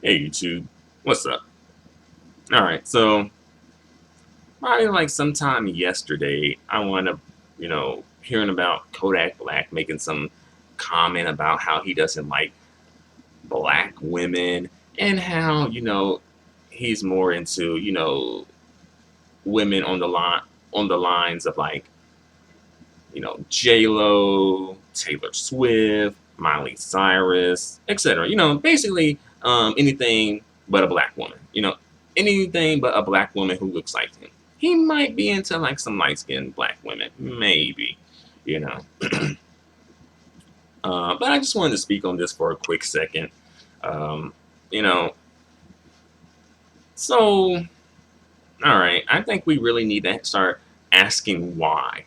Hey YouTube, what's up? All right, so probably like sometime yesterday, I wound up, hearing about Kodak Black making some comment about how he doesn't like black women and how he's more into women on the lines of like J Lo, Taylor Swift, Miley Cyrus, etc. Basically anything but a black woman. Anything but a black woman who looks like him. He might be into like some light skinned black women, maybe. You know, but I just wanted to speak on this for a quick second. Um, you know, so all right, I think we really need to start asking why.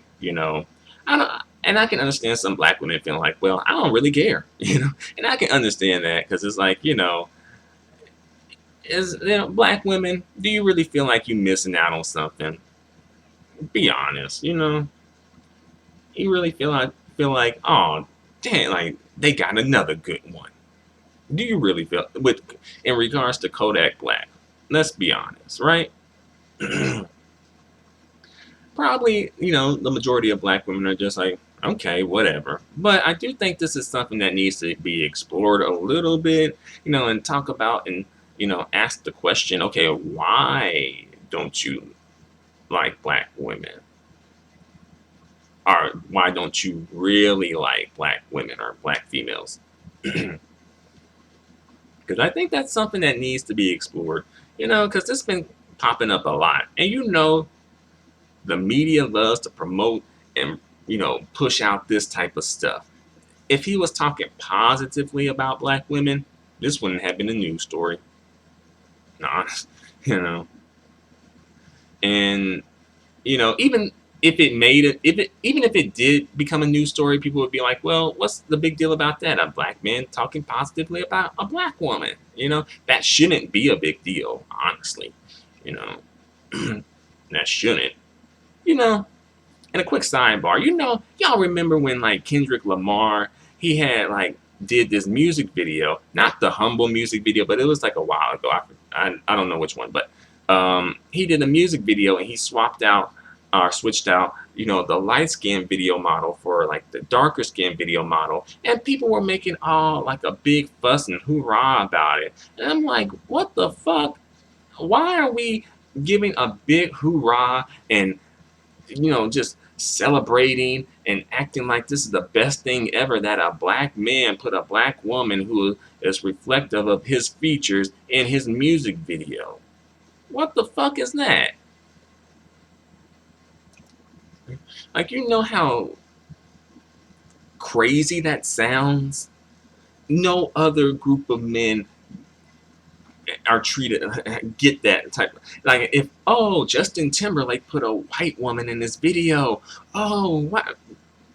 I don't, and I can understand some black women feeling like, well, I don't really care, and I can understand that because it's like, is black women, do you really feel like you're missing out on something? Be honest, you really feel like, oh, damn, like they got another good one. Do you really feel with in regards to Kodak Black? Let's be honest, right? Probably, the majority of black women are just like, okay, whatever. But I do think this is something that needs to be explored a little bit, and talk about and, ask the question, okay, why don't you like black women? Or why don't you really like black women or black females? Because I think that's something that needs to be explored, because this has been popping up a lot. And the media loves to promote and push out this type of stuff. If he was talking positively about black women, this wouldn't have been a news story. Nah, you know, and even if it made it, if it even if it did become a news story, people would be like, "Well, what's the big deal about that? A black man talking positively about a black woman? That shouldn't be a big deal, honestly. You know, that shouldn't. You know, And a quick sidebar, y'all remember when like Kendrick Lamar, he had like did this music video, not the humble music video, but it was like a while ago. I don't know which one, but he did a music video and he swapped out or switched out, the light skin video model for like the darker skin video model, and people were making all like a big fuss and hoorah about it. And I'm like, what the fuck? Why are we giving a big hoorah and just celebrating and acting like this is the best thing ever that a black man put a black woman who is reflective of his features in his music video? What the fuck is that? Like, how crazy that sounds? No other group of men are treated get that type like if Justin Timberlake put a white woman in this video. Oh, what?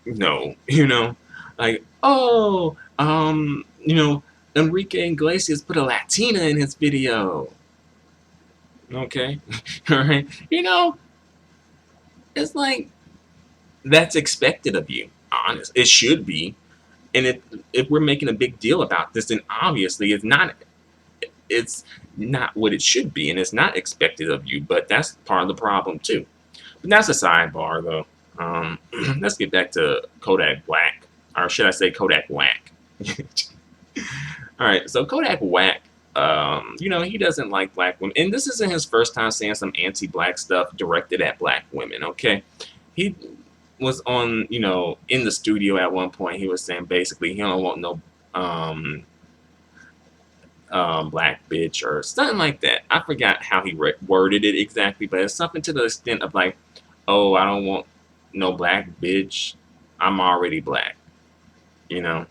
No, like, Enrique Iglesias put a Latina in his video. Okay, all right. It's like that's expected of you. Honest, it should be. And if we're making a big deal about this, then obviously it's not. It's not what it should be, and it's not expected of you. But that's part of the problem too. But that's a sidebar, though. Let's get back to Kodak Black, or should I say Kodak Whack? All right, so Kodak Whack, he doesn't like black women, and this isn't his first time saying some anti-black stuff directed at black women. Okay, he was on, in the studio at one point. He was saying basically he don't want no black bitch or something like that. I forgot how he worded it exactly, but it's something to the extent of like, oh, I don't want no black bitch. I'm already black, you know,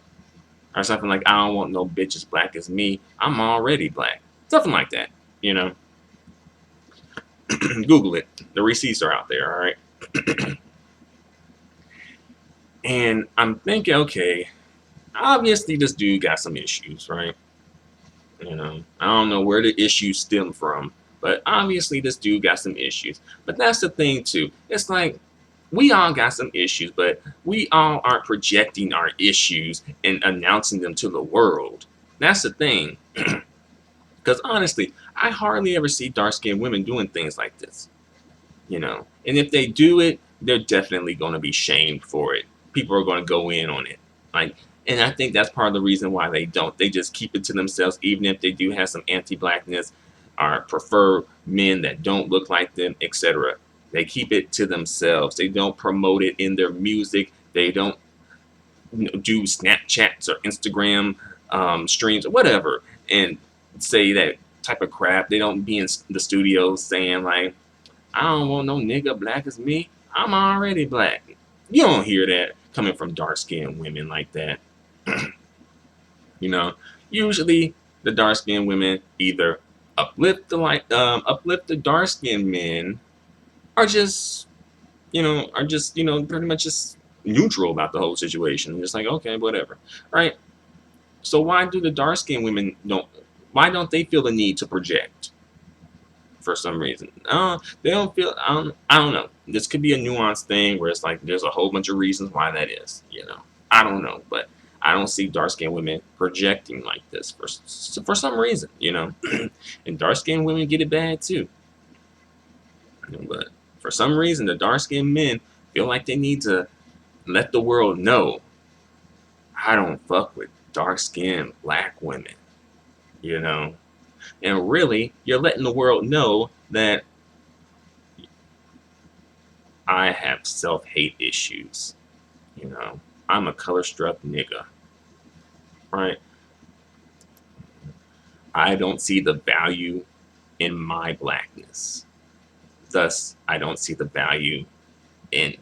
or something like, I don't want no bitch as black as me. I'm already black. Something like that, you know. Google it. The receipts are out there, all right? And I'm thinking, okay, obviously this dude got some issues, right? I don't know where the issues stem from, but obviously this dude got some issues. But that's the thing too. It's like we all got some issues, but we all aren't projecting our issues and announcing them to the world. That's the thing. Because honestly, I hardly ever see dark-skinned women doing things like this. And if they do it, they're definitely going to be shamed for it. People are going to go in on it. Like, and I think that's part of the reason why they don't. They just keep it to themselves, even if they do have some anti-blackness or prefer men that don't look like them, etc. They keep it to themselves. They don't promote it in their music. They don't do Snapchats or Instagram streams or whatever and say that type of crap. They don't be in the studio saying like, I don't want no nigga black as me. I'm already black. You don't hear that coming from dark-skinned women like that. you know, Usually the dark-skinned women either uplift the dark-skinned men, or just pretty much just neutral about the whole situation. Just like, okay, whatever, right? So why do the dark-skinned women don't? Why don't they feel the need to project? For some reason, they don't feel. I don't know. This could be a nuanced thing where it's like there's a whole bunch of reasons why that is. I don't know, but I don't see dark skinned women projecting like this for some reason. And dark skinned women get it bad too. But for some reason, the dark skinned men feel like they need to let the world know I don't fuck with dark skinned black women. You know. And really, you're letting the world know that I have self-hate issues. I'm a color-struck nigga. Right? I don't see the value in my blackness. Thus, I don't see the value in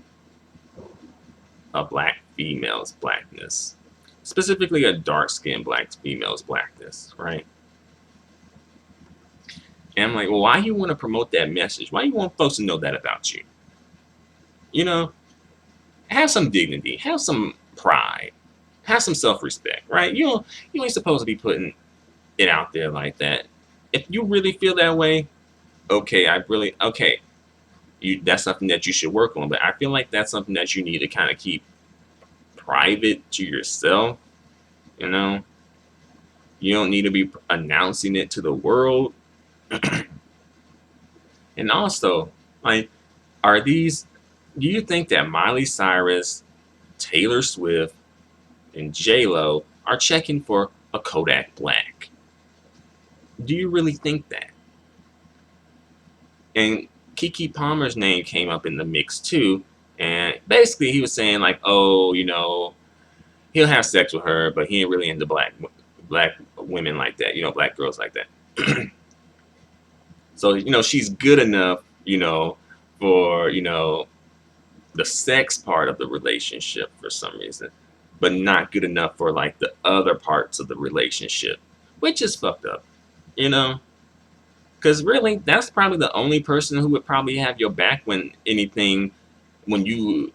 a black female's blackness. Specifically, a dark-skinned black female's blackness. Right? And I'm like, well, why you want to promote that message? Why you want folks to know that about you? Have some dignity, have some pride, have some self-respect, right? You ain't supposed to be putting it out there like that. If you really feel that way, okay, that's something that you should work on. But I feel like that's something that you need to kind of keep private to yourself. You don't need to be announcing it to the world. And also, like, do you think that Miley Cyrus, Taylor Swift, and J-Lo are checking for a Kodak Black? Do you really think that? And Keke Palmer's name came up in the mix too, and basically he was saying like, oh, he'll have sex with her, but he ain't really into black women like that, black girls like that. So, she's good enough, for, the sex part of the relationship for some reason, but not good enough for like the other parts of the relationship, which is fucked up, because really that's probably the only person who would probably have your back when you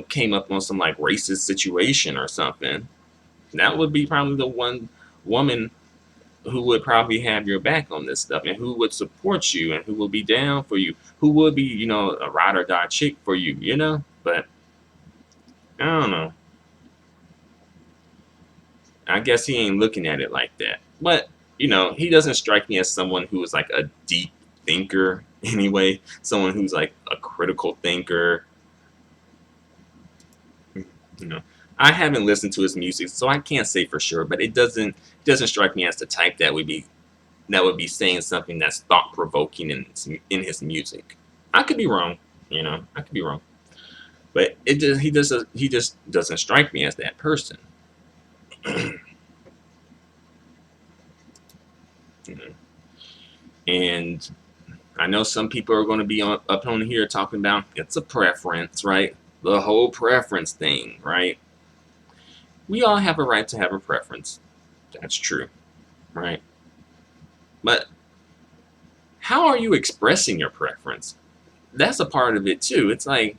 came up on some like racist situation or something. That would be probably the one woman who would probably have your back on this stuff and who would support you and who will be down for you, who would be, a ride or die chick for you, But I don't know. I guess he ain't looking at it like that. But, he doesn't strike me as someone who is like a deep thinker anyway, someone who's like a critical thinker. I haven't listened to his music, so I can't say for sure, but it doesn't strike me as the type that would be saying something that's thought provoking in his music. I could be wrong, I could be wrong, but he just doesn't strike me as that person. And I know some people are going to be up on here talking about it's a preference, right? The whole preference thing, right? We all have a right to have a preference. That's true, right? But how are you expressing your preference? That's a part of it too. It's like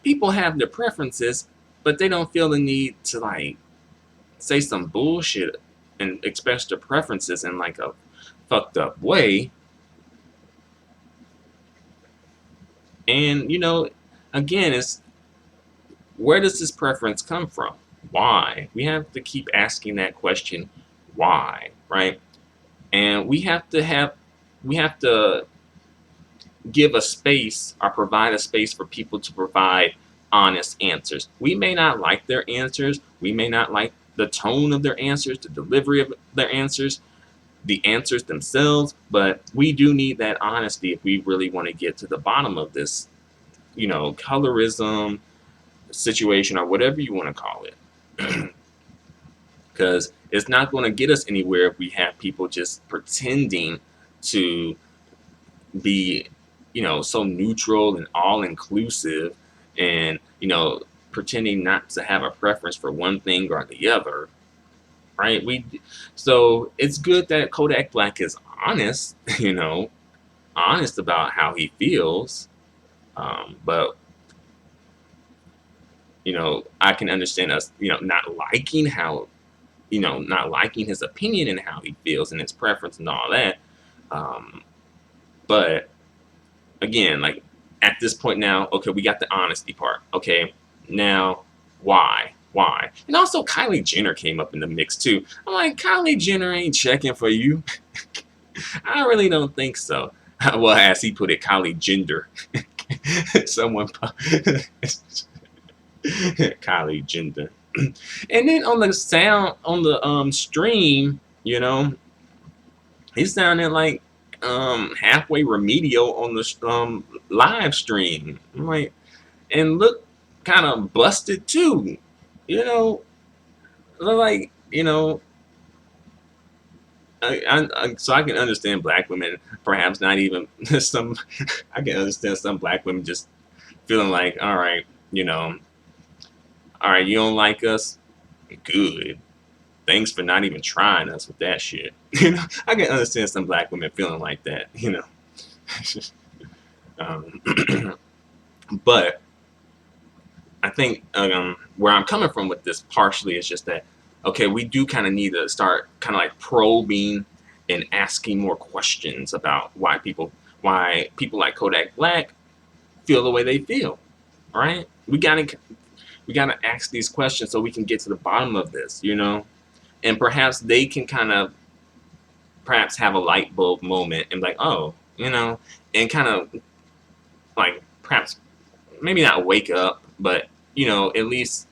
people have their preferences, but they don't feel the need to like say some bullshit and express their preferences in like a fucked up way. And again, it's where does this preference come from? Why? We have to keep asking that question, why, right? And we have to give a space or provide a space for people to provide honest answers. We may not like their answers. We may not like the tone of their answers, the delivery of their answers, the answers themselves, but we do need that honesty if we really want to get to the bottom of this, colorism situation or whatever you want to call it. Because it's not going to get us anywhere if we have people just pretending to be, so neutral and all inclusive, and pretending not to have a preference for one thing or the other, right? So it's good that Kodak Black is honest, honest about how he feels, but I can understand us, not liking his opinion and how he feels and his preference and all that. Um, but again, like at this point now, okay, we got the honesty part. Okay, now why? Why? And also Kylie Jenner came up in the mix too. I'm like, Kylie Jenner ain't checking for you. I really don't think so. Well, as he put it, Kylie Gender. Someone Kylie Gender. And then on the sound on the stream, he sounded like halfway remedial on the live stream. I'm like, and look kind of busted too. You know, like so I can understand black women perhaps not even some. I can understand some black women just feeling like, all right, you don't like us, good. Thanks for not even trying us with that shit. I can understand some black women feeling like that. Um, but I think where I'm coming from with this partially is just that, okay, we do kind of need to start kind of like probing and asking more questions about why people like Kodak Black feel the way they feel. Right? We gotta ask these questions so we can get to the bottom of this, and perhaps they can kind of perhaps have a light bulb moment and like, oh, and kind of like perhaps maybe not wake up, but at least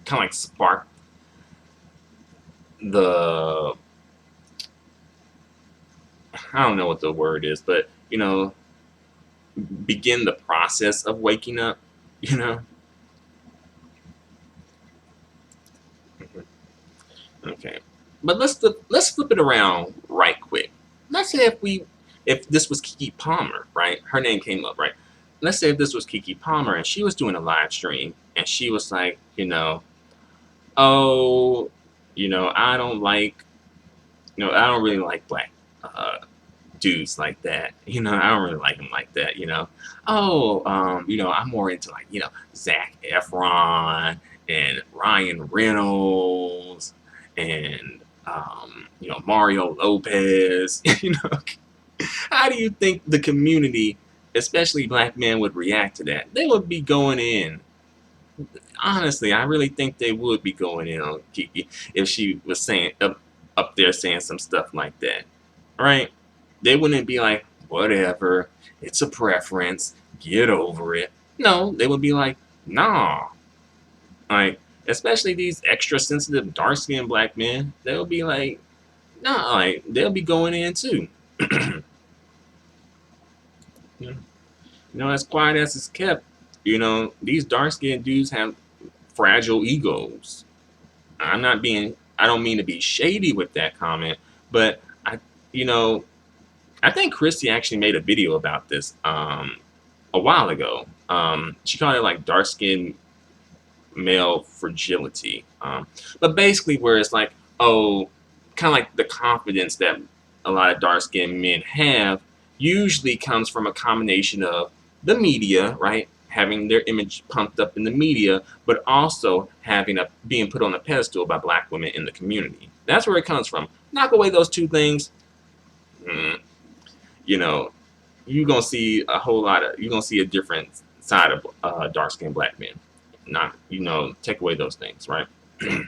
kind of like spark the, I don't know what the word is, but begin the process of waking up. you know okay, but let's flip it around right quick. Let's say if this was Kiki Palmer, right? Her name came up, right? Let's say if this was Kiki Palmer and she was doing a live stream and she was like, oh, I don't like, I don't really like black dudes like that. I don't really like them like that. Oh, I'm more into like, Zac Efron and Ryan Reynolds and Mario Lopez. How do you think the community, especially black men, would react to that? They would be going in. Honestly, I really think they would be going in on Kiki if she was saying up there saying some stuff like that, right? They wouldn't be like, whatever, it's a preference, get over it. No, they would be like, nah. Like, especially these extra sensitive, dark skinned black men, they'll be like, nah, like, they'll be going in too. As quiet as it's kept, these dark skinned dudes have fragile egos. I don't mean to be shady with that comment, but you know, I think Christy actually made a video about this a while ago. She called it like dark skin male fragility. But basically where it's like, oh, kind of like the confidence that a lot of dark skinned men have usually comes from a combination of the media, right? Having their image pumped up in the media, but also being put on a pedestal by black women in the community. That's where it comes from. Knock away those two things, you know, you're gonna see a different side of dark skinned black men. Not, take away those things, right? you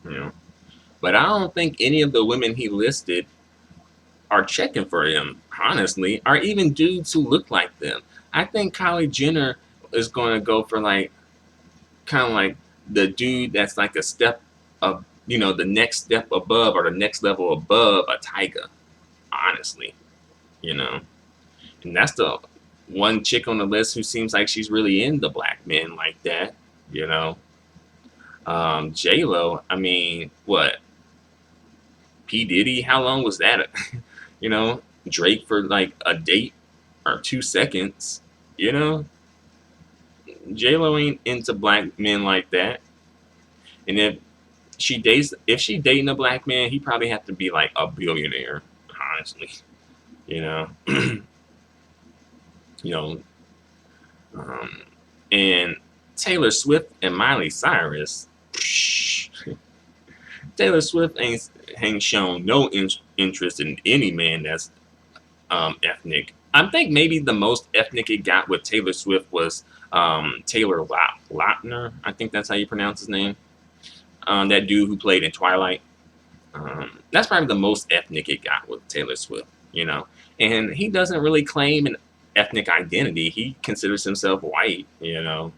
know. But I don't think any of the women he listed are checking for him, honestly, or even dudes who look like them. I think Kylie Jenner is going to go for like kind of like the dude that's like a step of, the next step above or the next level above a tiger, honestly, you know. And that's the one chick on the list who seems like she's really into black men like that, you know. J Lo, I mean, what? P Diddy, how long was that? you know, Drake for like a date or 2 seconds, you know. J Lo ain't into black men like that. And if she dating a black man, he probably have to be like a billionaire, honestly, you know. you know, um, and Taylor Swift and Miley Cyrus. Taylor Swift ain't shown no interest in any man that's ethnic. I think maybe the most ethnic it got with Taylor Swift was Taylor Lautner. I think that's how you pronounce his name. That dude who played in Twilight. That's probably the most ethnic it got with Taylor Swift, you know. And he doesn't really claim an ethnic identity. He considers himself white, you know.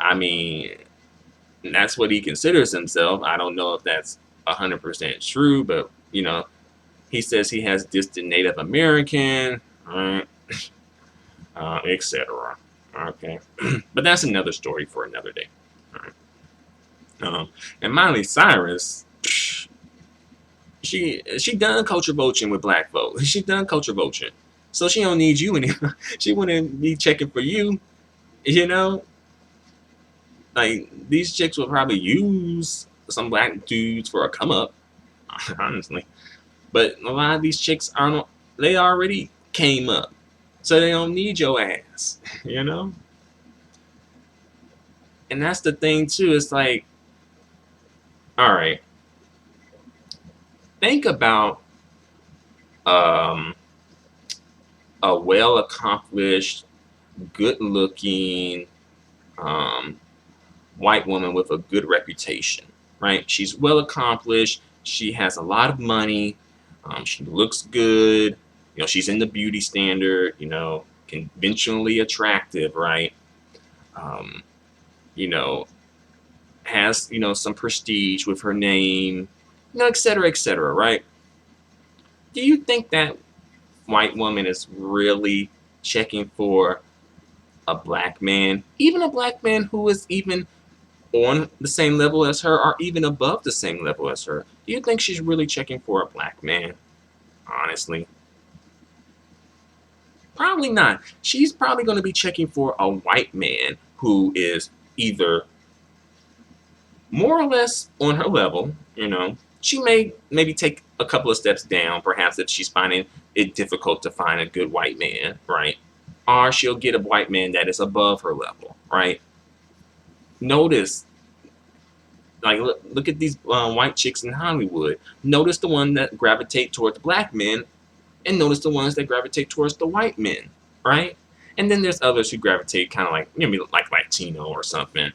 I mean, that's what he considers himself. I don't know if that's 100% true, but, he says he has distant Native American, etc. Okay. But that's another story for another day. All right. And Miley Cyrus, she done culture vulturing with black folks. She done culture vulturing, so she don't need you anymore. She wouldn't be checking for you, you know. Like these chicks will probably use some black dudes for a come up, honestly. But a lot of these chicks aren't. They already came up, so they don't need your ass, you know. And that's the thing too. It's like, all right, think about um, a well accomplished, good looking um, white woman with a good reputation, right? She's well accomplished. She has a lot of money. She looks good. She's in the beauty standard, conventionally attractive, right? Um, you know, has, some prestige with her name, et cetera, right? Do you think that white woman is really checking for a black man, even a black man who is even on the same level as her or even above the same level as her? Do you think she's really checking for a black man? Honestly, probably not. She's probably going to be checking for a white man who is either more or less on her level, She may maybe take a couple of steps down, perhaps if she's finding it difficult to find a good white man, right? Or she'll get a white man that is above her level, right? Notice, like, look at these white chicks in Hollywood. Notice the one that gravitate towards black men, and notice the ones that gravitate towards the white men, right? And then there's others who gravitate kind of like, like Latino or something,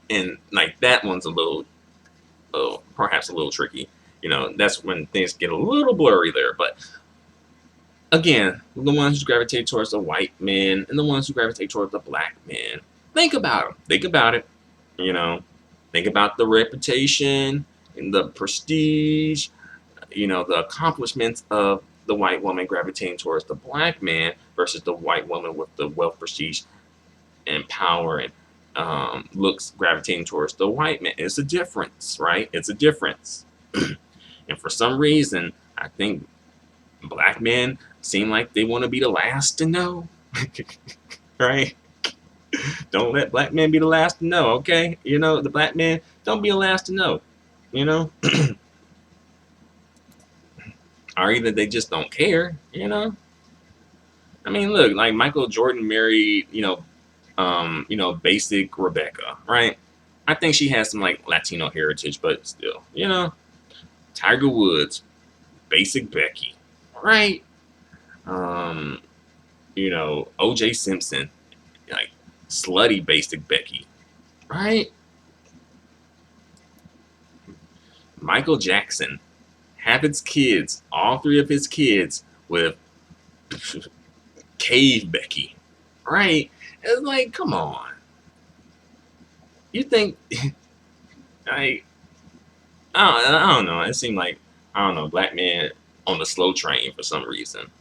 and like that one's a little, perhaps a little tricky. That's when things get a little blurry there. But again, the ones who gravitate towards the white men and the ones who gravitate towards the black men. Think about them. Think about it. Think about the reputation and the prestige, the accomplishments of the white woman gravitating towards the black man versus the white woman with the wealth, prestige, and power and looks gravitating towards the white man. It's a difference, right? It's a difference. And for some reason, I think black men seem like they want to be the last to know, right? Don't let black men be the last to know, okay? The black man, don't be the last to know, or either they just don't care, I mean, look, like Michael Jordan married, basic Rebecca, right? I think she has some like Latino heritage, but still, Tiger Woods, basic Becky, right? OJ Simpson, like slutty basic Becky, right? Michael Jackson have his kids, all three of his kids, with Cave Becky, right? It's like, come on. You think, I, I don't know. It seemed like, I don't know, black men on the slow train for some reason.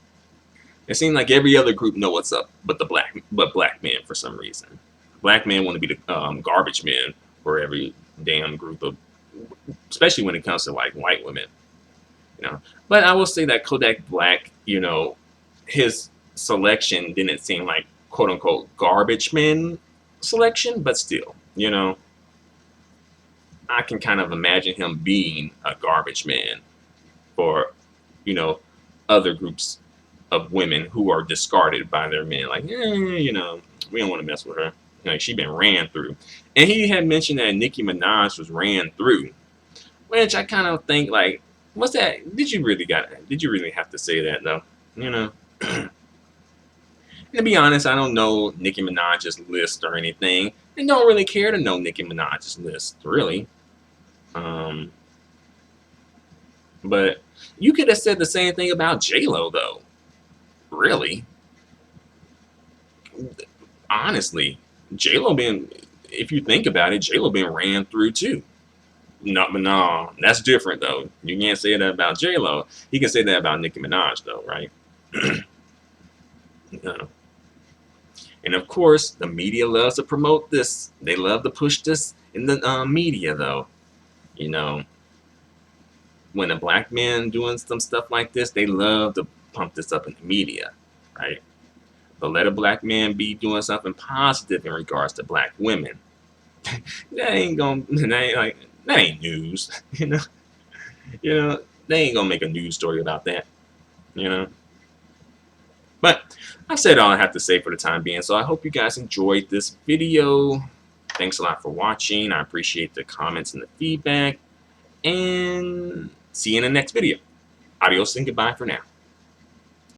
It seemed like every other group know what's up, but black men for some reason. Black men want to be the garbage men for every damn group of, especially when it comes to like white women, you know. But I will say that Kodak Black, you know, his selection didn't seem like quote unquote garbage men selection, but still, you know, I can kind of imagine him being a garbage man for, you know, other groups of women who are discarded by their men. Like, you know, we don't want to mess with her. Like, she been ran through. And he had mentioned that Nicki Minaj was ran through, which I kind of think like, what's that? Did you really have to say that though? You know. To be honest, I don't know Nicki Minaj's list or anything, and don't really care to know Nicki Minaj's list, really. But you could have said the same thing about J-Lo, though. Really. Honestly, J-Lo been, if you think about it, J-Lo been ran through too. No, but no, that's different though. You can't say that about J-Lo. You can say that about Nicki Minaj though, right? You know. And of course, the media loves to promote this. They love to push this in the media, though. You know, when a black man doing some stuff like this, they love to pump this up in the media, right? But let a black man be doing something positive in regards to black women. That ain't gonna. That ain't news. You know. You know. They ain't gonna make a news story about that. You know. But I've said all I have to say for the time being, so I hope you guys enjoyed this video. Thanks a lot for watching. I appreciate the comments and the feedback. And see you in the next video. Adios and goodbye for now.